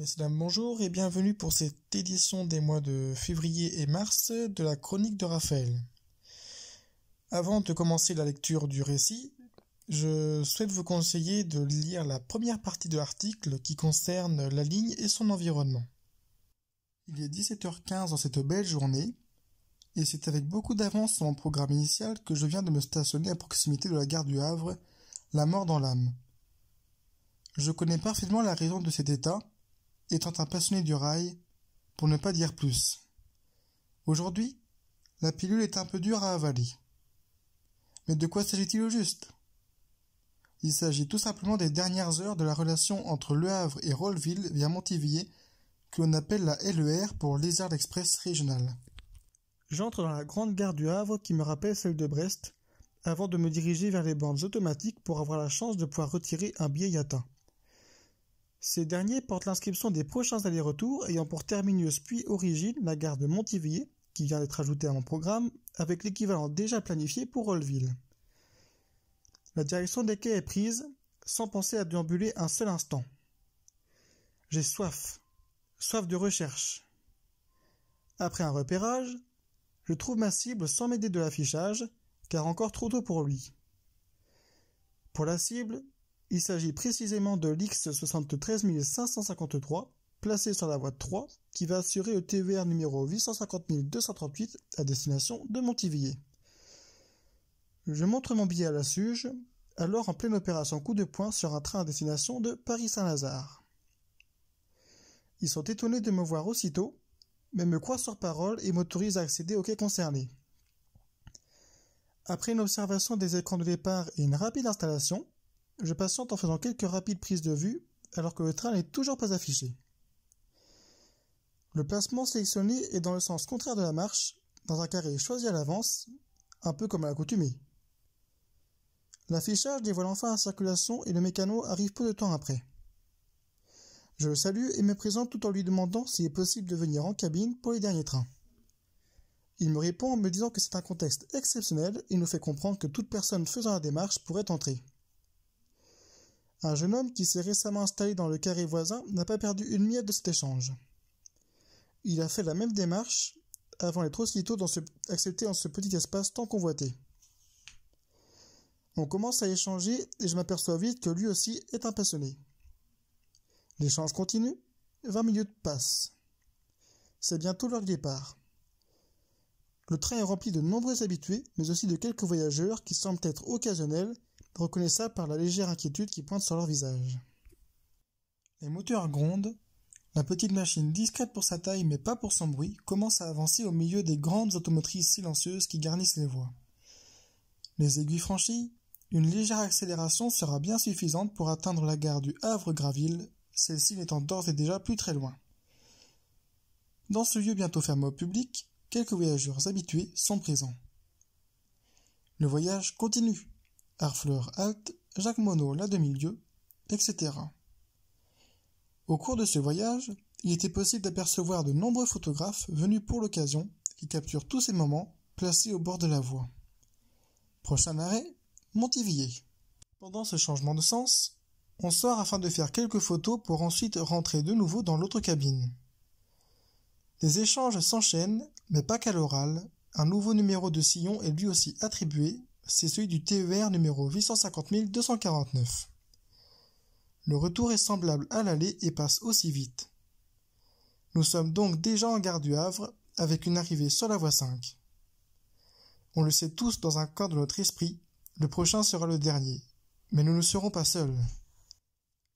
Messieurs, dames, bonjour et bienvenue pour cette édition des mois de février et mars de la chronique de Raphaël. Avant de commencer la lecture du récit, je souhaite vous conseiller de lire la première partie de l'article qui concerne la ligne et son environnement. Il est 17h15 en cette belle journée et c'est avec beaucoup d'avance sur mon programme initial que je viens de me stationner à proximité de la gare du Havre, la mort dans l'âme. Je connais parfaitement la raison de cet état, étant un passionné du rail, pour ne pas dire plus. Aujourd'hui, la pilule est un peu dure à avaler. Mais de quoi s'agit-il au juste? Il s'agit tout simplement des dernières heures de la relation entre Le Havre et Rolleville via Montivilliers, que l'on appelle la LER pour Lézard Express régional. J'entre dans la grande gare du Havre qui me rappelle celle de Brest, avant de me diriger vers les bandes automatiques pour avoir la chance de pouvoir retirer un billet Yata. Ces derniers portent l'inscription des prochains allers-retours ayant pour terminus puis origine la gare de Montivilliers, qui vient d'être ajoutée à mon programme, avec l'équivalent déjà planifié pour Rolleville. La direction des quais est prise, sans penser à déambuler un seul instant. J'ai soif de recherche. Après un repérage, je trouve ma cible sans m'aider de l'affichage, car encore trop tôt pour lui. Pour la cible, il s'agit précisément de l'X 73 553, placé sur la voie 3, qui va assurer le TER numéro 850 238 à destination de Montivilliers. Je montre mon billet à la SUGE, alors en pleine opération coup de poing sur un train à destination de Paris-Saint-Lazare. Ils sont étonnés de me voir aussitôt, mais me croient sur parole et m'autorisent à accéder au quai concerné. Après une observation des écrans de départ et une rapide installation, je patiente en faisant quelques rapides prises de vue, alors que le train n'est toujours pas affiché. Le placement sélectionné est dans le sens contraire de la marche, dans un carré choisi à l'avance, un peu comme à l'accoutumée. L'affichage dévoile enfin la circulation et le mécano arrive peu de temps après. Je le salue et me présente tout en lui demandant s'il est possible de venir en cabine pour les derniers trains. Il me répond en me disant que c'est un contexte exceptionnel et nous fait comprendre que toute personne faisant la démarche pourrait entrer. Un jeune homme qui s'est récemment installé dans le carré voisin n'a pas perdu une miette de cet échange. Il a fait la même démarche avant d'être aussitôt accepté dans ce petit espace tant convoité. On commence à échanger et je m'aperçois vite que lui aussi est un passionné. L'échange continue, 20 minutes passent. C'est bientôt l'heure du départ. Le train est rempli de nombreux habitués, mais aussi de quelques voyageurs qui semblent être occasionnels, reconnaissables par la légère inquiétude qui pointe sur leur visage. Les moteurs grondent, la petite machine discrète pour sa taille mais pas pour son bruit commence à avancer au milieu des grandes automotrices silencieuses qui garnissent les voies. Les aiguilles franchies, une légère accélération sera bien suffisante pour atteindre la gare du Havre-Graville, celle-ci n'étant d'ores et déjà plus très loin. Dans ce lieu bientôt fermé au public, quelques voyageurs habitués sont présents. Le voyage continue. Harfleur halte, Jacques Monod la demi-lieu, etc. Au cours de ce voyage, il était possible d'apercevoir de nombreux photographes venus pour l'occasion qui capturent tous ces moments placés au bord de la voie. Prochain arrêt, Montivilliers. Pendant ce changement de sens, on sort afin de faire quelques photos pour ensuite rentrer de nouveau dans l'autre cabine. Les échanges s'enchaînent, mais pas qu'à l'oral. Un nouveau numéro de sillon est lui aussi attribué, c'est celui du TER numéro 850 249. Le retour est semblable à l'aller et passe aussi vite. Nous sommes donc déjà en gare du Havre, avec une arrivée sur la voie 5. On le sait tous dans un coin de notre esprit, le prochain sera le dernier, mais nous ne serons pas seuls.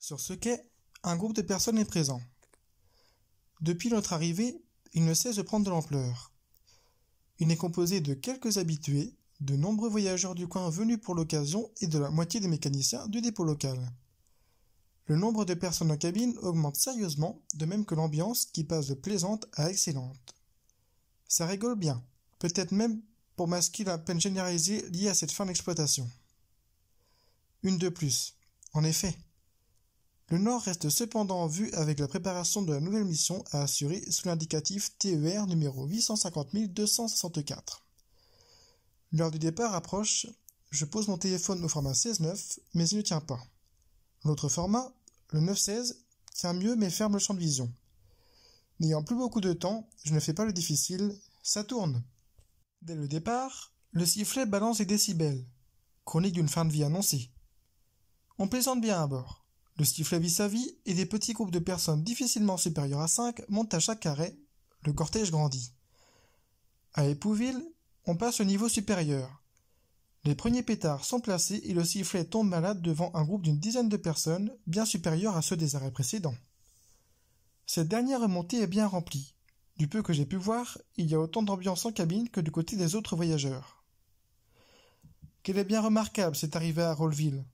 Sur ce quai, un groupe de personnes est présent. Depuis notre arrivée, il ne cesse de prendre de l'ampleur. Il est composé de quelques habitués, de nombreux voyageurs du coin venus pour l'occasion et de la moitié des mécaniciens du dépôt local. Le nombre de personnes en cabine augmente sérieusement, de même que l'ambiance qui passe de plaisante à excellente. Ça rigole bien, peut-être même pour masquer la peine généralisée liée à cette fin d'exploitation. Une de plus. En effet, le Nord reste cependant en vue avec la préparation de la nouvelle mission à assurer sous l'indicatif TER numéro 850 264. L'heure du départ approche, je pose mon téléphone au format 16:9, mais il ne tient pas. L'autre format, le 9/16, Tiens mieux mais ferme le champ de vision. N'ayant plus beaucoup de temps, je ne fais pas le difficile, ça tourne. Dès le départ, le sifflet balance les décibels, chronique d'une fin de vie annoncée. On plaisante bien à bord. Le sifflet vit sa vie et des petits groupes de personnes difficilement supérieures à 5 montent à chaque arrêt. Le cortège grandit. À Épouville, on passe au niveau supérieur. Les premiers pétards sont placés et le sifflet tombe malade devant un groupe d'une dizaine de personnes, bien supérieurs à ceux des arrêts précédents. Cette dernière remontée est bien remplie. Du peu que j'ai pu voir, il y a autant d'ambiance en cabine que du côté des autres voyageurs. Qu'elle est bien remarquable cette arrivée à Rolleville.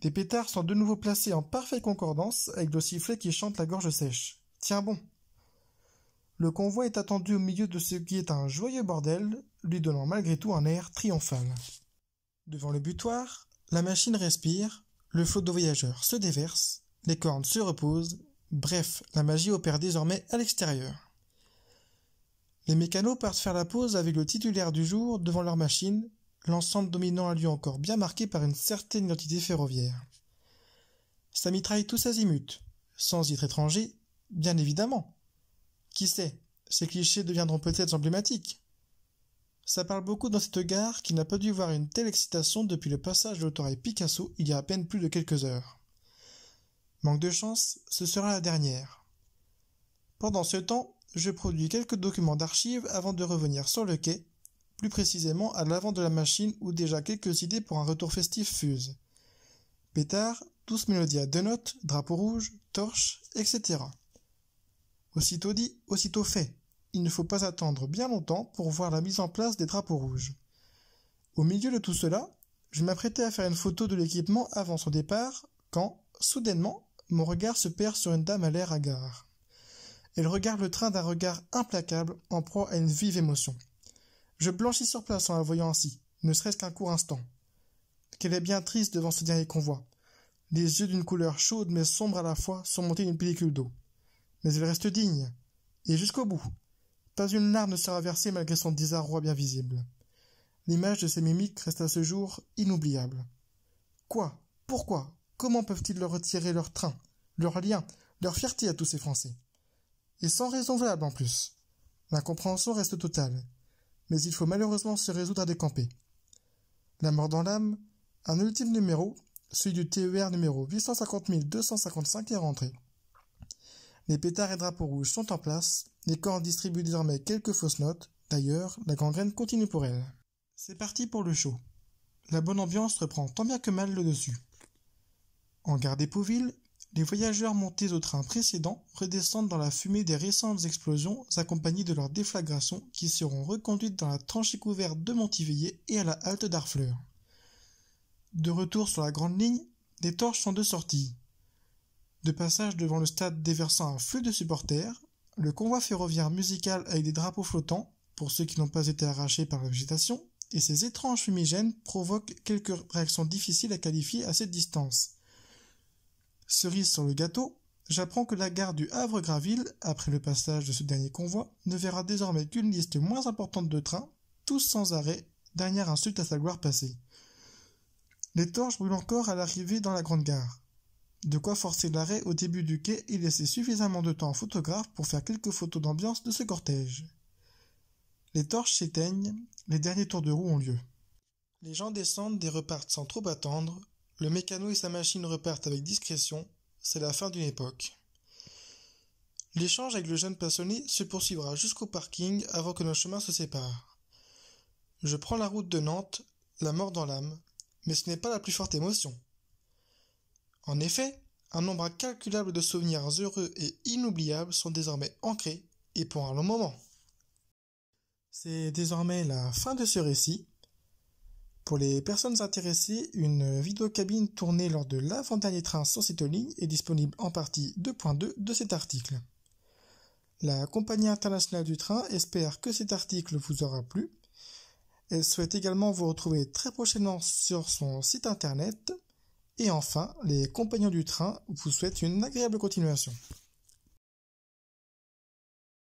Des pétards sont de nouveau placés en parfaite concordance avec le sifflet qui chante la gorge sèche. Tiens bon. Le convoi est attendu au milieu de ce qui est un joyeux bordel, lui donnant malgré tout un air triomphal. Devant le butoir, la machine respire, le flot de voyageurs se déverse, les cornes se reposent, bref, la magie opère désormais à l'extérieur. Les mécanos partent faire la pause avec le titulaire du jour devant leur machine, l'ensemble dominant un lieu encore bien marqué par une certaine identité ferroviaire. Ça mitraille tous azimuts, sans y être étranger, bien évidemment. Qui sait, ces clichés deviendront peut-être emblématiques. Ça parle beaucoup dans cette gare qui n'a pas dû voir une telle excitation depuis le passage de l'autorail Picasso il y a à peine plus de quelques heures. Manque de chance, ce sera la dernière. Pendant ce temps, je produis quelques documents d'archives avant de revenir sur le quai, plus précisément à l'avant de la machine où déjà quelques idées pour un retour festif fusent. Pétard, douce mélodie à 2 notes, drapeau rouge, torche, etc. Aussitôt dit, aussitôt fait. Il ne faut pas attendre bien longtemps pour voir la mise en place des drapeaux rouges. Au milieu de tout cela, je m'apprêtais à faire une photo de l'équipement avant son départ, quand, soudainement, mon regard se perd sur une dame à l'air hagard. Elle regarde le train d'un regard implacable, en proie à une vive émotion. Je blanchis sur place en la voyant ainsi, ne serait-ce qu'un court instant. Qu'elle est bien triste devant ce dernier convoi. Les yeux d'une couleur chaude mais sombre à la fois surmontés d'une pellicule d'eau. Mais elle reste digne, et jusqu'au bout. Pas une larme ne sera versée malgré son désarroi bien visible. L'image de ses mimiques reste à ce jour inoubliable. Quoi? Pourquoi? Comment peuvent-ils leur retirer leur train, leur lien, leur fierté à tous ces Français? Et sans raison valable en plus. L'incompréhension reste totale. Mais il faut malheureusement se résoudre à décamper. La mort dans l'âme, un ultime numéro, celui du TER numéro 850 255 est rentré. Les pétards et drapeaux rouges sont en place, les corps distribuent désormais quelques fausses notes, d'ailleurs, la gangrène continue pour elle. C'est parti pour le show. La bonne ambiance reprend tant bien que mal le dessus. En gare d'Épouville, les voyageurs montés au train précédent redescendent dans la fumée des récentes explosions accompagnées de leur déflagration qui seront reconduites dans la tranchée couverte de Montiveillé et à la halte d'Harfleur. De retour sur la grande ligne, des torches sont de sortie. De passage devant le stade déversant un flux de supporters, le convoi ferroviaire musical avec des drapeaux flottants, pour ceux qui n'ont pas été arrachés par la végétation, et ces étranges fumigènes provoquent quelques réactions difficiles à qualifier à cette distance. Cerise sur le gâteau, j'apprends que la gare du Havre-Graville, après le passage de ce dernier convoi, ne verra désormais qu'une liste moins importante de trains, tous sans arrêt, dernière insulte à sa gloire passée. Les torches brûlent encore à l'arrivée dans la grande gare. De quoi forcer l'arrêt au début du quai et laisser suffisamment de temps aux photographes pour faire quelques photos d'ambiance de ce cortège. Les torches s'éteignent, les derniers tours de roue ont lieu. Les gens descendent et repartent sans trop attendre, le mécano et sa machine repartent avec discrétion, c'est la fin d'une époque. L'échange avec le jeune passionné se poursuivra jusqu'au parking avant que nos chemins se séparent. Je prends la route de Nantes, la mort dans l'âme, mais ce n'est pas la plus forte émotion. En effet, un nombre incalculable de souvenirs heureux et inoubliables sont désormais ancrés, et pour un long moment. C'est désormais la fin de ce récit. Pour les personnes intéressées, une vidéocabine tournée lors de l'avant-dernier train sur cette ligne est disponible en partie 2.2 de cet article. La Compagnie internationale du train espère que cet article vous aura plu. Elle souhaite également vous retrouver très prochainement sur son site internet. Et enfin, les compagnons du train vous souhaitent une agréable continuation.